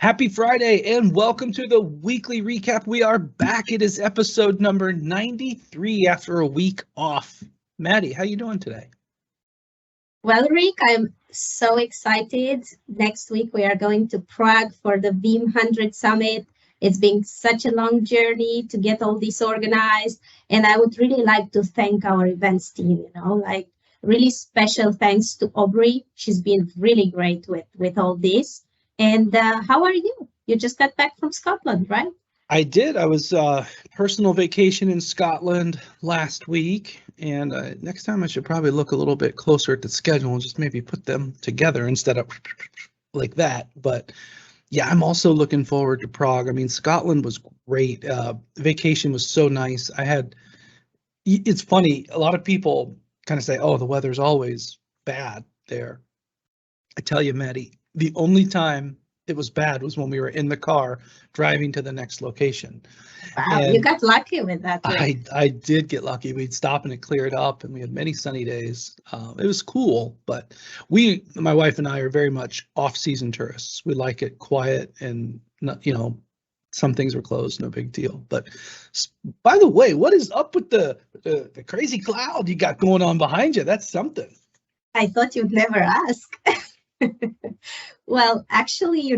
Happy Friday and welcome to the weekly recap. We are back. It is episode number 93 after a week off. Maddie, how you doing today? Well, Rick, I'm so excited. Next week we are going to Prague for the Veeam 100 Summit. It's been such a long journey to get all this organized, and I would really like to thank our events team, like really special thanks to Aubrey. She's been really great with all this. And how are you? You just got back from Scotland, right? I did. I was personal vacation in Scotland last week, and next time I should probably look a little bit closer at the schedule and just maybe put them together instead of like that. But yeah, I'm also looking forward to Prague. I mean, Scotland was great. Vacation was so nice. It's funny, a lot of people kind of say, oh, the weather's always bad there. I tell you, Maddie, the only time it was bad was when we were in the car driving to the next location. Wow, you got lucky with that. I did get lucky. We'd stop and it cleared up, and we had many sunny days. It was cool, but my wife and I are very much off-season tourists. We like it quiet and not, some things were closed, no big deal. But by the way, what is up with the crazy cloud you got going on behind you? That's something. I thought you'd never ask. Well, actually,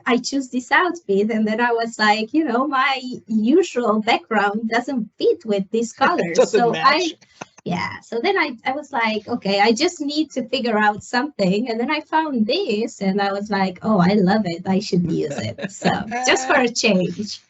I choose this outfit and then I was like, my usual background doesn't fit with these colors. So then I was like, okay, I just need to figure out something. And then I found this and I was like, oh, I love it. I should use it. So just for a change.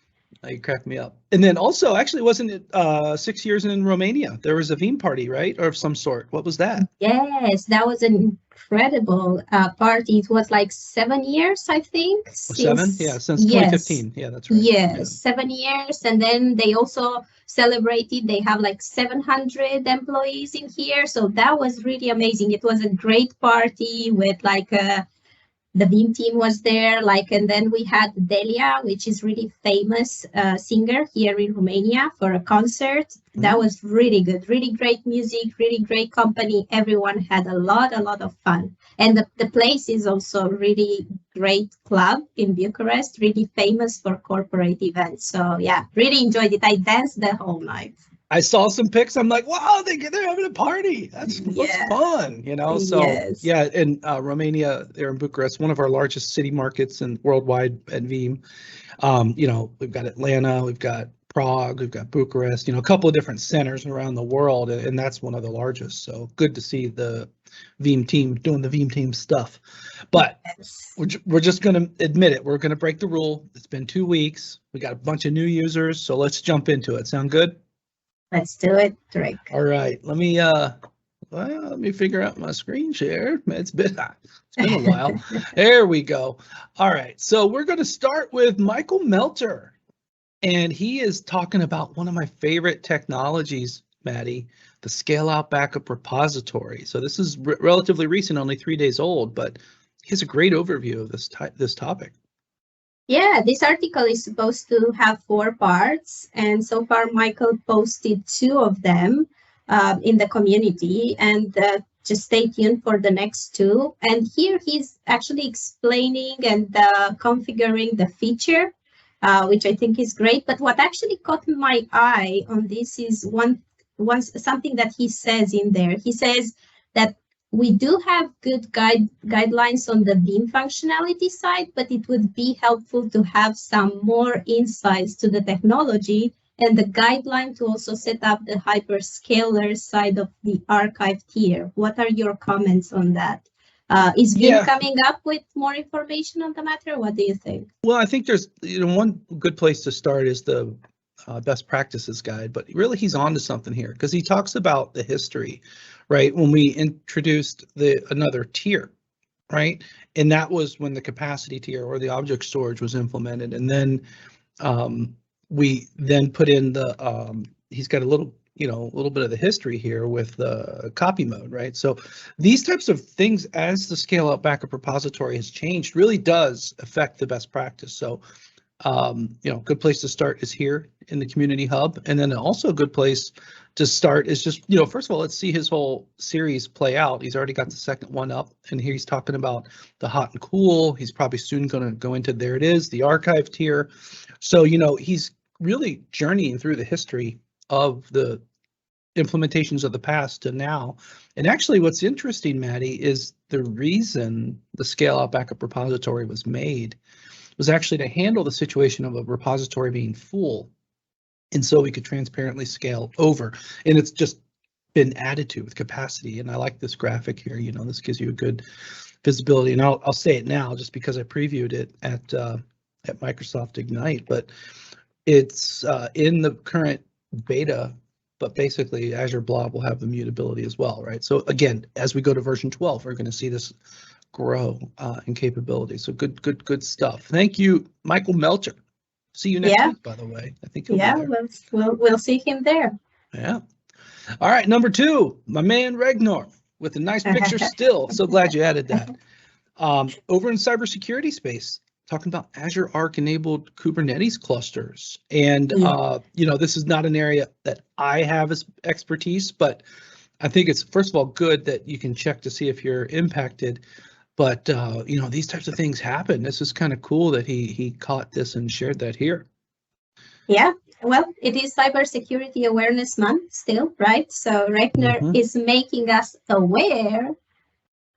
You cracked me up. And then also, actually, wasn't it 6 years in Romania? There was a Veeam party, right? Or of some sort. What was that? Yes, that was an incredible party. It was like 7 years, I think. Seven? Yeah, since 2015. Yeah, that's right. Yes, yeah. 7 years. And then they also celebrated, they have like 700 employees in here. So that was really amazing. It was a great party with the Veeam team was there, and then we had Delia, which is really famous singer here in Romania, for a concert. That was really good, really great music, really great company. Everyone had a lot of fun. And the place is also really great club in Bucharest, really famous for corporate events. So yeah, really enjoyed it. I danced the whole night. I saw some pics. I'm like, wow, they're having a party. That's fun, So yes. Yeah, in Romania, there in Bucharest, one of our largest city markets and worldwide at Veeam. We've got Atlanta, we've got Prague, we've got Bucharest. A couple of different centers around the world, and that's one of the largest. So good to see the Veeam team doing the Veeam team stuff. But we're just going to admit it. We're going to break the rule. It's been 2 weeks. We got a bunch of new users, so let's jump into it. Sound good? Let's do it, Drake. All right, let me figure out my screen share. It's been a while. There we go. All right, so we're going to start with Michael Melter, and he is talking about one of my favorite technologies, Maddie, the scale-out backup repository. So this is relatively recent, only 3 days old, but he has a great overview of this topic. Yeah, this article is supposed to have 4 parts, and so far Michael posted 2 of them in the community, and just stay tuned for the next 2. And here he's actually explaining and configuring the feature, which I think is great. But what actually caught my eye on this is something that he says in there. He says that we do have good guidelines on the Veeam functionality side, but it would be helpful to have some more insights to the technology and the guideline to also set up the hyperscaler side of the archive tier. What are your comments on that? Is Veeam coming up with more information on the matter? What do you think? Well, I think there's one good place to start is the best practices guide, but really he's on to something here because he talks about the history, right? When we introduced another tier, right? And that was when the capacity tier or the object storage was implemented. And then we then put in he's got a little bit of the history here with the copy mode, right? So these types of things, as the scale out backup repository has changed, really does affect the best practice. So good place to start is here in the community hub, and then also a good place to start is just, you know, first of all, let's see his whole series play out. He's already got the second one up, and here he's talking about the hot and cool. He's probably soon going to go into, there it is, the archive tier. So, you know, he's really journeying through the history of the implementations of the past to now. And actually what's interesting, Maddie, is the reason the scale out backup repository was made was actually to handle the situation of a repository being full. And so we could transparently scale over. And it's just been added to with capacity. And I like this graphic here. You know, this gives you a good visibility. And I'll say it now just because I previewed it at Microsoft Ignite, but it's in the current beta, but basically Azure Blob will have the mutability as well, right? So again, as we go to version 12, we're going to see this grow in capability. So good stuff. Thank you, Michael Melcher. See you next week, by the way. I think he'll be there. We'll see him there. Yeah. All right, number 2, my man Regnor with a nice picture still. So glad you added that. Over in cybersecurity space, talking about Azure Arc enabled Kubernetes clusters. And, you know, this is not an area that I have as expertise, but I think it's, first of all, good that you can check to see if you're impacted. But, you know, these types of things happen. This is kind of cool that he caught this and shared that here. Yeah, well, it is Cybersecurity Awareness Month still, right? So Regnor is making us aware,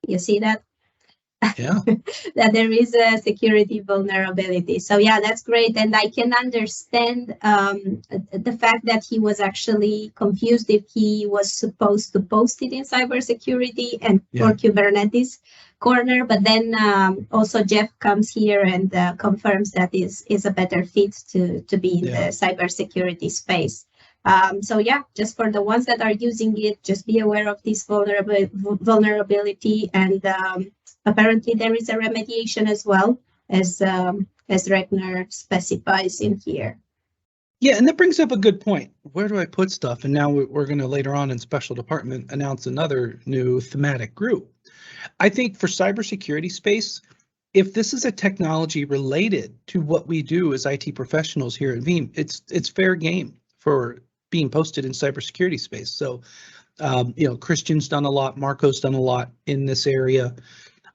you see that? Yeah. That there is a security vulnerability. So yeah, that's great. And I can understand the fact that he was actually confused if he was supposed to post it in cybersecurity and for Kubernetes corner. But then also Jeff comes here and confirms that is a better fit to be in the cybersecurity space. So yeah, just for the ones that are using it, just be aware of this vulnerability, and apparently there is a remediation as well, as Regnor specifies in here. Yeah, and that brings up a good point. Where do I put stuff? And now we're going to later on in special department announce another new thematic group. I think for cybersecurity space, if this is a technology related to what we do as IT professionals here at Veeam, it's fair game for being posted in cybersecurity space. So, you know, Christian's done a lot, Marco's done a lot in this area.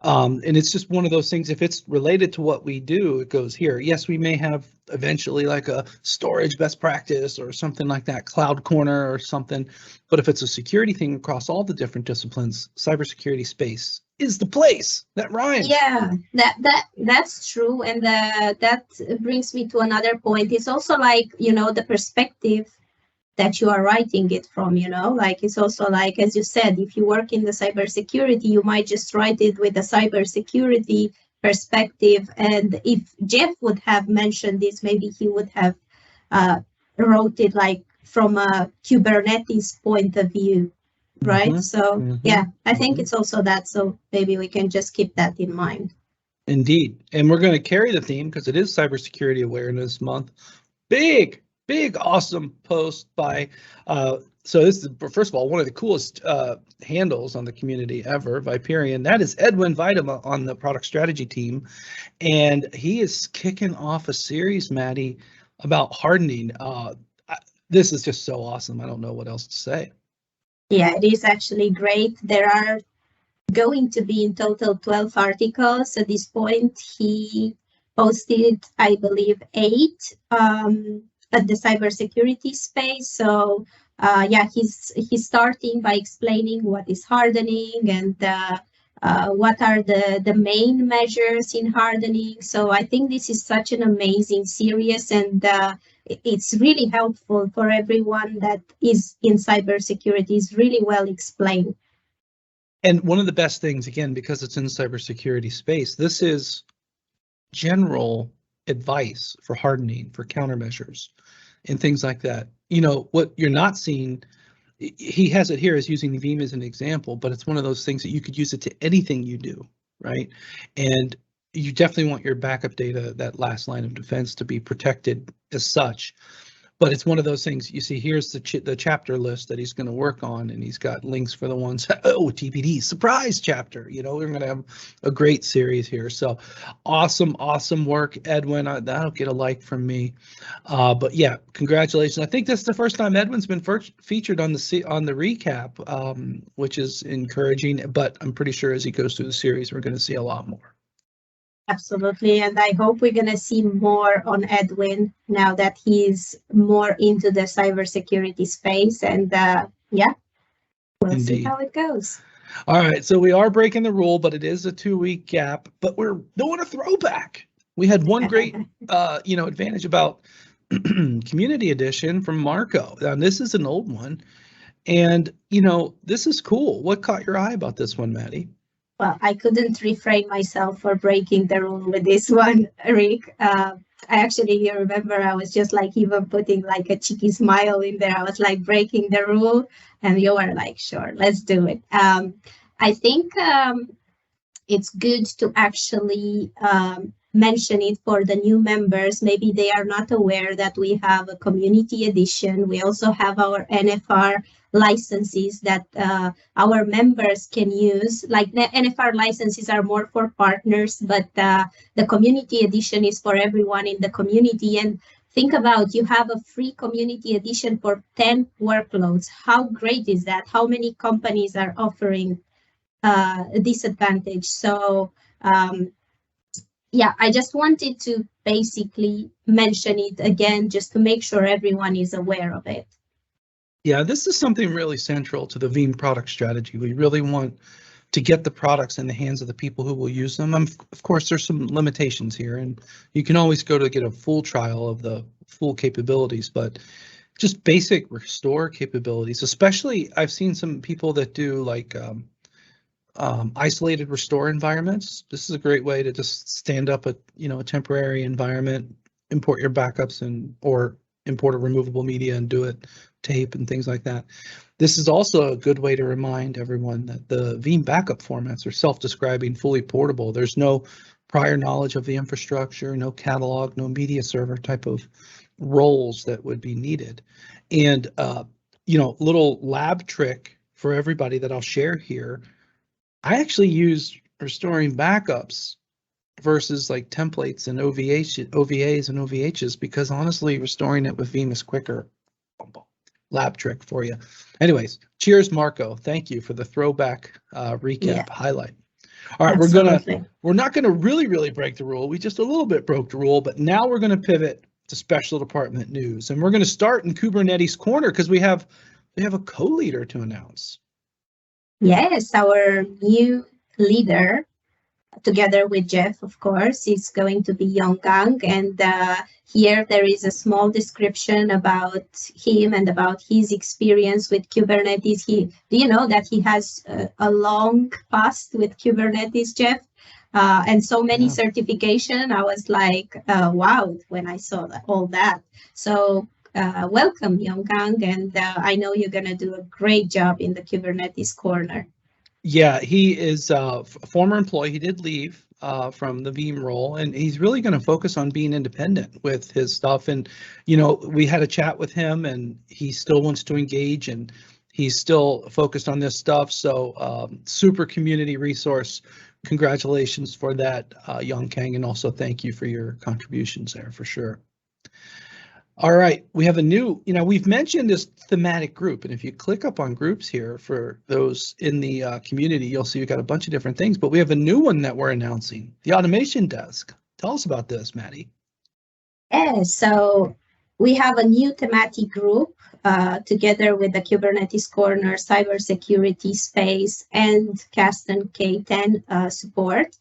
And it's just one of those things, if it's related to what we do, it goes here. Yes, we may have eventually like a storage best practice or something like that, Cloud Corner or something. But if it's a security thing across all the different disciplines, cybersecurity space is the place. That rhymes. Yeah, that's true. And that brings me to another point. It's also like, you know, the perspective that you are writing it from, you know, like it's also like, as you said, if you work in the cybersecurity, you might just write it with a cybersecurity perspective. And if Jeff would have mentioned this, maybe he would have wrote it like from a Kubernetes point of view, right? So yeah, I think it's also that. So maybe we can just keep that in mind. Indeed. And we're going to carry the theme because it is Cybersecurity Awareness Month. Big, awesome post by, so this is, first of all, one of the coolest handles on the community ever, Viperian. That is Edwin Vitema on the product strategy team. And he is kicking off a series, Maddie, about hardening. This is just so awesome. I don't know what else to say. Yeah, it is actually great. There are going to be in total 12 articles at this point. He posted, I believe, 8 at the cybersecurity space. So yeah, he's starting by explaining what is hardening and what are the main measures in hardening. So I think this is such an amazing series, and it's really helpful for everyone that is in cybersecurity. It's really well explained. And one of the best things, again, because it's in cybersecurity space, this is general advice for hardening, for countermeasures, and things like that. You know, what you're not seeing, he has it here as using Veeam as an example, but it's one of those things that you could use it to anything you do, right? And you definitely want your backup data, that last line of defense, to be protected as such. But it's one of those things, you see, here's the chapter list that he's going to work on, and he's got links for the ones, TPD, surprise chapter. You know, we're going to have a great series here. So awesome work, Edwin. That'll get a like from me. But yeah, congratulations. I think that's the first time Edwin's been featured on the recap, which is encouraging, but I'm pretty sure as he goes through the series, we're going to see a lot more. Absolutely, and I hope we're going to see more on Edwin now that he's more into the cybersecurity space. And yeah, we'll Indeed. see how it goes. All right, so we are breaking the rule, but it is a 2-week gap. But we're doing a throwback. We had one great, advantage about Community Edition from Marco. Now this is an old one, and this is cool. What caught your eye about this one, Maddie? Well, I couldn't refrain myself for breaking the rule with this one, Rick. I actually remember I was just like even putting like a cheeky smile in there. I was like breaking the rule, and you were like, sure, let's do it. I think it's good to actually mention it for the new members. Maybe they are not aware that we have a community edition. We also have our NFR licenses that our members can use. Like the NFR licenses are more for partners, but the community edition is for everyone in the community. And think about, you have a free community edition for 10 workloads. How great is that? How many companies are offering this advantage? So yeah, I just wanted to basically mention it again, just to make sure everyone is aware of it. Yeah, this is something really central to the Veeam product strategy. We really want to get the products in the hands of the people who will use them. Of course, there's some limitations here, and you can always go to get a full trial of the full capabilities, but just basic restore capabilities, especially I've seen some people that do like isolated restore environments. This is a great way to just stand up a temporary environment, import your backups or import a removable media and do it, tape and things like that. This is also a good way to remind everyone that the Veeam backup formats are self-describing, fully portable. There's no prior knowledge of the infrastructure, no catalog, no media server type of roles that would be needed. And little lab trick for everybody that I'll share here. I actually use restoring backups versus like templates and OVAs and OVHs because honestly, restoring it with Veeam is quicker. Lab trick for you. Anyways, cheers, Marco. Thank you for the throwback recap highlight. All right, absolutely. we're not gonna really break the rule. We just a little bit broke the rule, but now we're gonna pivot to special department news, and we're gonna start in Kubernetes Corner because we have a co-leader to announce. Yes, our new leader, together with Jeff, of course, is going to be Yonggang. And here there is a small description about him and about his experience with Kubernetes. Do you know that he has a long past with Kubernetes, Jeff? And so many certification. I was like, wow, when I saw all that. So welcome, Yonggang, and I know you're going to do a great job in the Kubernetes Corner. Yeah, he is a former employee. He did leave from the Veeam role, and he's really going to focus on being independent with his stuff. And, we had a chat with him, and he still wants to engage, and he's still focused on this stuff. So super community resource. Congratulations for that, Yonggang, and also thank you for your contributions there for sure. All right, we have a new, we've mentioned this thematic group, and if you click up on groups here for those in the community, you'll see we've got a bunch of different things, but we have a new one that we're announcing, the automation desk. Tell us about this, Maddie. Yeah, so we have a new thematic group together with the Kubernetes Corner, cybersecurity space, and Kasten K10 support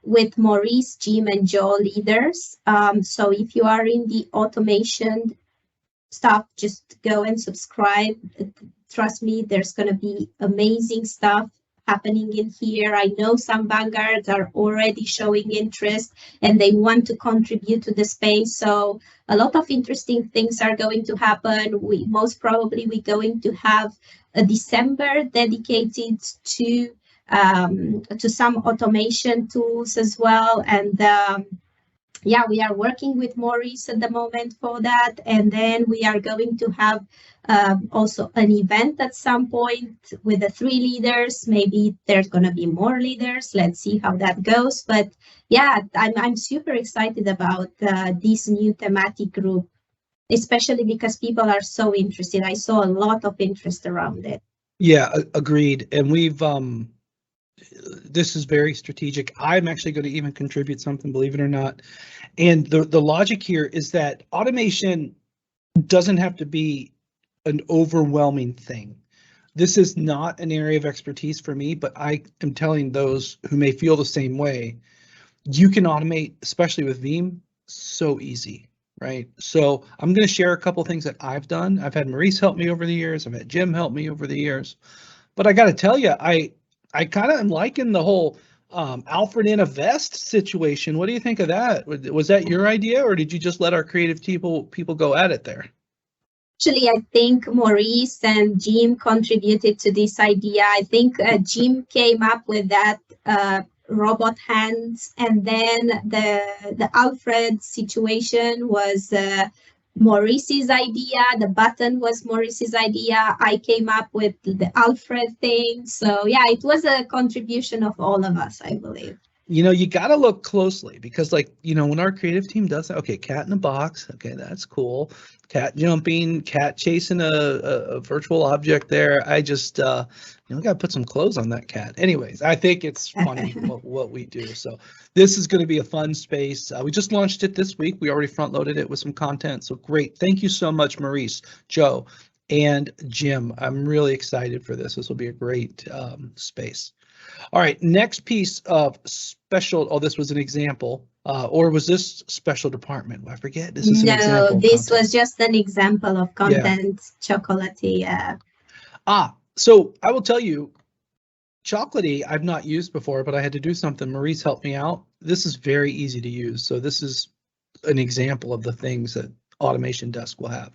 with Maurice, Jim, and Joe leaders. So if you are in the automation stuff, just go and subscribe. Trust me, there's going to be amazing stuff happening in here. I know some vanguards are already showing interest and they want to contribute to the space. So a lot of interesting things are going to happen. Most probably we're going to have a December dedicated to some automation tools as well. And yeah, we are working with Maurice at the moment for that. And then we are going to have also an event at some point with the 3 leaders. Maybe there's going to be more leaders. Let's see how that goes. But yeah, I'm super excited about this new thematic group, especially because people are so interested. I saw a lot of interest around it. Yeah, agreed. And we've this is very strategic. I'm actually going to even contribute something, believe it or not. And the logic here is that automation doesn't have to be an overwhelming thing. This is not an area of expertise for me, but I am telling those who may feel the same way, you can automate, especially with Veeam, so easy, right? So I'm going to share a couple things that I've done. I've had Maurice help me over the years. I've had Jim help me over the years. But I got to tell you, I kind of am liking the whole Alfred in a vest situation. What do you think of that? Was that your idea, or did you just let our creative people go at it there? Actually, I think Maurice and Jim contributed to this idea. I think Jim came up with that robot hands, and then the Alfred situation was Maurice's idea. The button was Maurice's idea. I came up with the Alfred thing. So yeah, it was a contribution of all of us, I believe. You know, you got to look closely because, like, you know, when our creative team does that, okay, cat in a box, okay, that's cool. Cat jumping, cat chasing a virtual object there. I just, got to put some clothes on that cat. Anyways, I think it's funny what we do. So this is going to be a fun space. We just launched it this week. We already front loaded it with some content. So great. Thank you so much, Maurice, Joe, and Jim. I'm really excited for this. This will be a great space. All right, next piece of special, oh, this was an example, or was this special department? I forget. This is an example. No, this was just an example of content, chocolatey. So I will tell you, chocolatey I've not used before, but I had to do something. Maurice helped me out. This is very easy to use. So this is an example of the things that Automation Desk will have.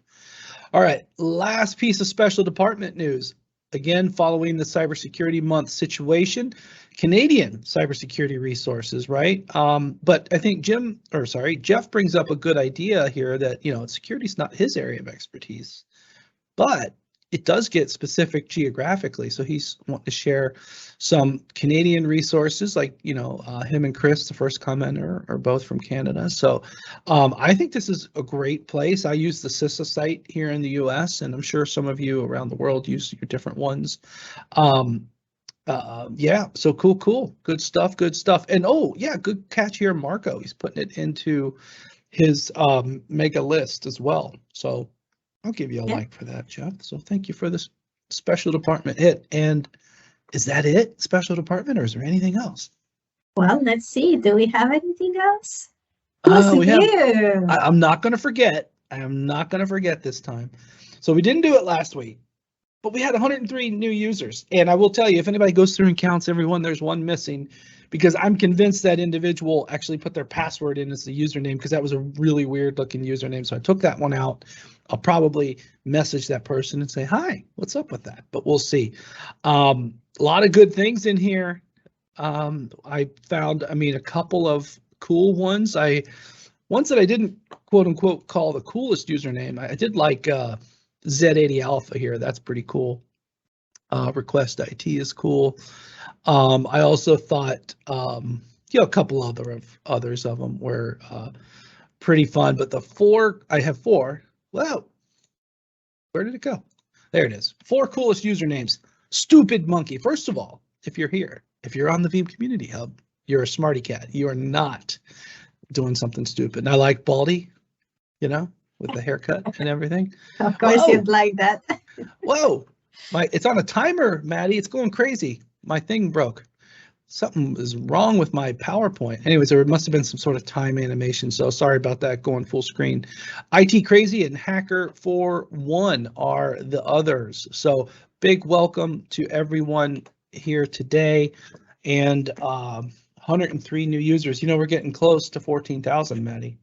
All right, last piece of special department news. Again, following the Cybersecurity Month situation, Canadian cybersecurity resources, right? But I think Jeff brings up a good idea here that, you know, security is not his area of expertise, but it does get specific geographically. So he's wanting to share some Canadian resources, like, you know, him and Chris, the first commenter, are both from Canada. So I think this is a great place. I use the CISA site here in the US, and I'm sure some of you around the world use your different ones. Yeah, so cool. Good stuff. And oh, yeah, good catch here, Marco. He's putting it into his mega list as well. So I'll give you a like for that, Jeff. So thank you for this special department hit. And is that it, special department, or is there anything else? Well, let's see. Do we have anything else? I'm not going to forget. I am not going to forget this time. So we didn't do it last week, but we had 103 new users. And I will tell you, if anybody goes through and counts everyone, there's one missing, because I'm convinced that individual actually put their password in as the username, because that was a really weird looking username. So I took that one out. I'll probably message that person and say, hi, what's up with that? But we'll see. A lot of good things in here. I found, a couple of cool ones. Ones that I didn't quote unquote call the coolest username. I did like Z80 Alpha here. That's pretty cool. Request IT is cool. I also thought, a couple others of them were pretty fun, but I have four. Wow, where did it go? There it is. 4 coolest usernames. Stupid Monkey. First of all, if you're here, if you're on the Veeam Community Hub, you're a smarty cat. You are not doing something stupid. And I like Baldy, you know, with the haircut and everything. Of course, you'd like that. Whoa, it's on a timer, Maddie. It's going crazy. My thing broke. Something is wrong with my PowerPoint. Anyways, there must have been some sort of time animation. So sorry about that going full screen. IT Crazy and Hacker 41 are the others. So big welcome to everyone here today. And 103 new users. You know, we're getting close to 14,000, Maddie.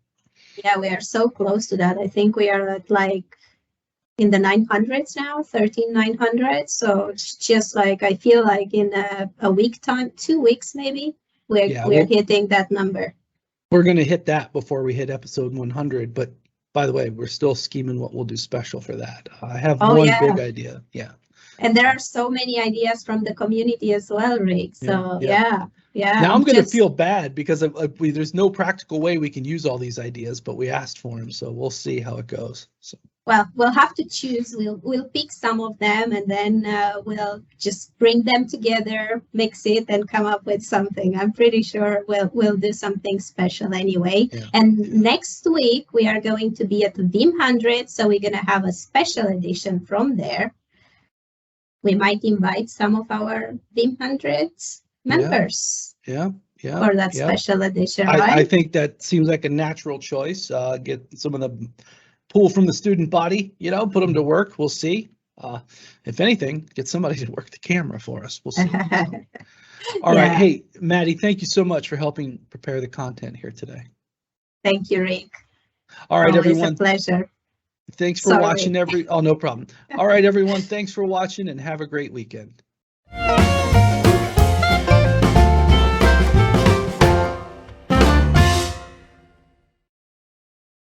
Yeah, we are so close to that. I think we are at like in the 900s now, 13,900. So it's just like, I feel like in a week time, 2 weeks maybe, we're hitting that number. We're going to hit that before we hit episode 100. But by the way, we're still scheming what we'll do special for that. I have one big idea. Yeah. And there are so many ideas from the community as well, Rick. So yeah. Now I'm going to feel bad because there's no practical way we can use all these ideas, but we asked for them, so we'll see how it goes. So. Well, we'll have to choose. We'll pick some of them, and then we'll just bring them together, mix it, and come up with something. I'm pretty sure we'll do something special anyway. Yeah. And next week we are going to be at Veeam 100, so we're going to have a special edition from there. We might invite some of our Veeam 100 members. Yeah. For that special edition, right? I think that seems like a natural choice. Get some of the pull from the student body, put them to work. We'll see. If anything, get somebody to work the camera for us. We'll see. So. All right. Hey, Maddie, thank you so much for helping prepare the content here today. Thank you, Rick. All right, everyone. It's a pleasure. Thanks for watching no problem. All right, everyone. Thanks for watching and have a great weekend.